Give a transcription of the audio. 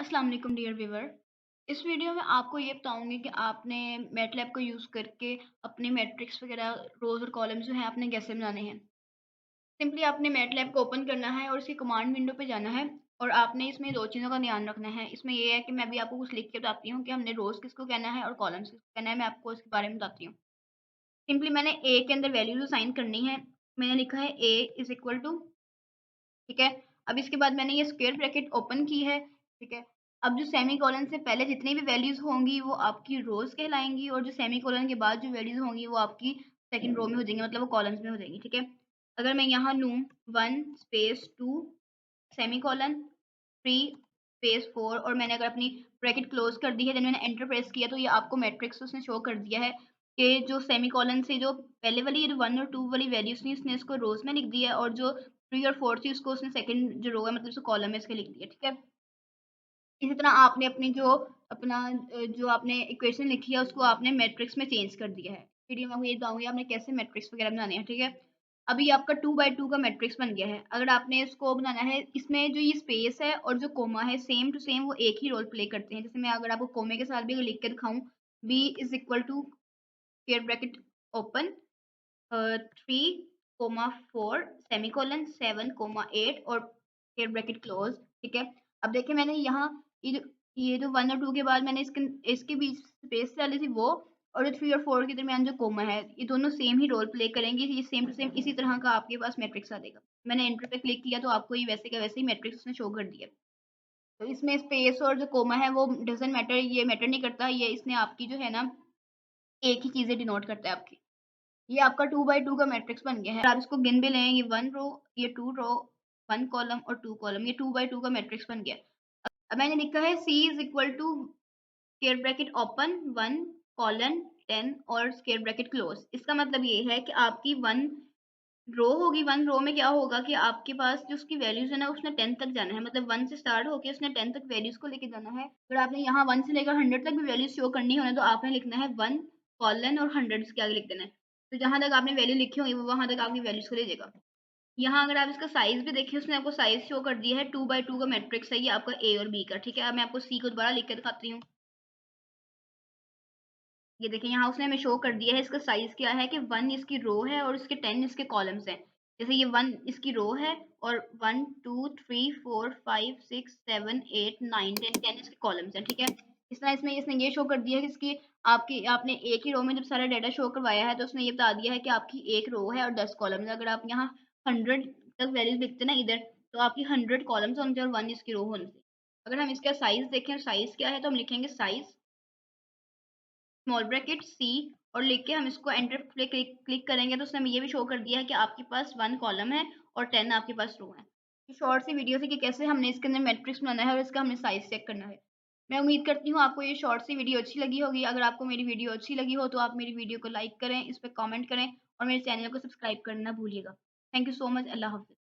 अस्सलाम वालेकुम dear viewer. इस वीडियो में आपको ये बताऊंगी कि आपने मैटलैब को यूज़ करके अपने मैट्रिक्स वगैरह रोज़ और कॉलम्स जो हैं आपने कैसे बनाने हैं। सिंपली आपने मैटलैब को ओपन करना है और इसकी कमांड विंडो पे जाना है और आपने इसमें दो चीज़ों का ध्यान रखना है। इसमें ये है कि मैं अभी आपको कुछ लिख के बताती हूँ कि हमने रोज़ किसको कहना है और कॉलम्स किसको कहना है। मैं आपको इसके बारे में बताती हूँ। सिंपली मैंने ए के अंदर वैल्यूज असाइन करनी है। मैंने लिखा है ए इज इक्वल टू, ठीक है। अब इसके बाद मैंने ये स्क्वायर ब्रैकेट ओपन की है, ठीक है। अब जो सेमीकोलन से पहले जितनी भी वैल्यूज़ होंगी वो आपकी रोज़ कहलाएँगी और जो सेमीकोलन के बाद जो वैल्यूज़ होंगी वो आपकी सेकंड रो में हो जाएँगी, मतलब वो कॉलम्स में हो जाएँगी, ठीक है। अगर मैं यहाँ लूँ 1 स्पेस 2 सेमीकोलन 3 स्पेस 4 और मैंने अगर अपनी ब्रैकेट क्लोज़ कर दी है, देन मैंने एंटर प्रेस किया तो ये आपको मैट्रिक्स उसने शो कर दिया है कि जो सेमीकोलन से जो पहले वाली 1 और 2 वाली वैल्यूज़ थी उसने इसको रोज़ में लिख दिया है और जो 3 और 4 थी उसको उसने सेकंड जो रो है मतलब उसको कॉलम में इसके लिख दिया, ठीक है। इसी तरह आपने अपनी जो अपना जो आपने इक्वेशन लिखी है उसको आपने मैट्रिक्स में चेंज कर दिया है। फिर मैं आपको ये बताऊँगी आपने कैसे मैट्रिक्स वगैरह बनाने हैं, ठीक है। अभी आपका 2 बाय 2 का मैट्रिक्स बन गया है। अगर आपने इसको बनाना है, इसमें जो ये स्पेस है और जो कोमा है सेम टू सेम वो एक ही रोल प्ले करते हैं। जैसे मैं अगर आपको कोमे के साथ भी अगर लिख के दिखाऊँ, b is equal to square bracket open 3, semicolon 7, 8 और स्क्वायर ब्रैकेट क्लोज, ठीक है। अब देखिए मैंने यहाँ ये जो 1 और 2 के बाद मैंने इसके बीच स्पेस डाली थी वो, और जो 3 और 4 के दरमियान जो कोमा है ये दोनों सेम ही रोल प्ले करेंगे। ये सेम टू सेम इसी तरह का आपके पास मैट्रिक्स आ जाएगा। मैंने एंटर पे क्लिक किया तो आपको ये वैसे का वैसे ही मैट्रिक्स उसने शो कर दिया। तो इसमें स्पेस और जो कोमा है वो डजंट मैटर, ये मैटर नहीं करता, ये इसने आपकी जो है ना एक ही चीजें डिनोट करता है आपकी। ये आपका 2 बाय 2 का मैट्रिक्स बन गया है। आप इसको गिन भी लें, ये 1 रो, ये 2 रो, 1 कॉलम और 2 कॉलम, ये 2 बाय 2 का मैट्रिक्स बन गया। अब मैंने लिखा है C is equal to square bracket open 1 colon 10 और स्क्वायर ब्रैकेट क्लोज। इसका मतलब ये है कि आपकी 1 रो होगी, 1 रो में क्या होगा कि आपके पास जो उसकी वैल्यूज़ है ना उसने 10 तक जाना है, मतलब 1 से स्टार्ट होके उसने 10 तक वैल्यूज़ को लेके जाना है। अगर आपने यहाँ 1 से लेकर 100 तक भी वैल्यूज़ शो करनी हो ना तो आपने लिखना है 1 कोलन और 100 इसके आगे लिख देना है। तो जहाँ तक आपने वैल्यू लिखी होगी वो वहाँ तक आपकी वैल्यूज़ को ले जाएगा। यहाँ अगर आप इसका साइज़ भी देखें उसने आपको साइज़ शो कर दिया है, 2 बाय 2 का मैट्रिक्स है ये आपका ए और बी का, ठीक है। अब मैं आपको सी को दोबारा लिख के दिखाती हूँ। ये देखिए यहाँ उसने हमें शो कर दिया है इसका साइज़ क्या है कि 1 इसकी रो है और इसके 10 इसके कॉलम्स हैं। जैसे ये 1 इसकी रो है और 1 2 3 4 5 6 7 8 9 10 इसके कॉलम्स हैं, ठीक है। इस तरह इसमें इसने ये शो कर दिया है कि इसकी आपकी आपने एक ही रो में जब सारा डाटा शो करवाया है तो उसने ये बता दिया है कि आपकी एक रो है और 10 कॉलम्स है। अगर आप यहाँ 100 तक वैल्यूज़ लिखते ना इधर तो आपकी 100 कॉलम्स होने चाहिए और 1 इसकी रो होनी चाहिए। अगर हम इसका साइज़ देखें, साइज़ क्या है तो हम लिखेंगे साइज़ स्मॉल ब्रैकेट सी और लिख के हम इसको एंटर पे क्लिक करेंगे तो उसने हमें ये भी शो कर दिया है कि आपके पास 1 कॉलम है और 10 आपके पास रो है। ये शॉर्ट सी वीडियो थी कि कैसे हमने इसके अंदर मैट्रिक्स बनाना है और इसका हमने साइज चेक करना है। मैं उम्मीद करती हूँ आपको ये शॉर्ट सी वीडियो अच्छी लगी होगी। अगर आपको मेरी वीडियो अच्छी लगी हो तो आप मेरी वीडियो को लाइक करें, इस पे कमेंट करें और मेरे चैनल को सब्सक्राइब करना ना भूलिएगा। Thank you so much. अल्लाह हाफ़िज़।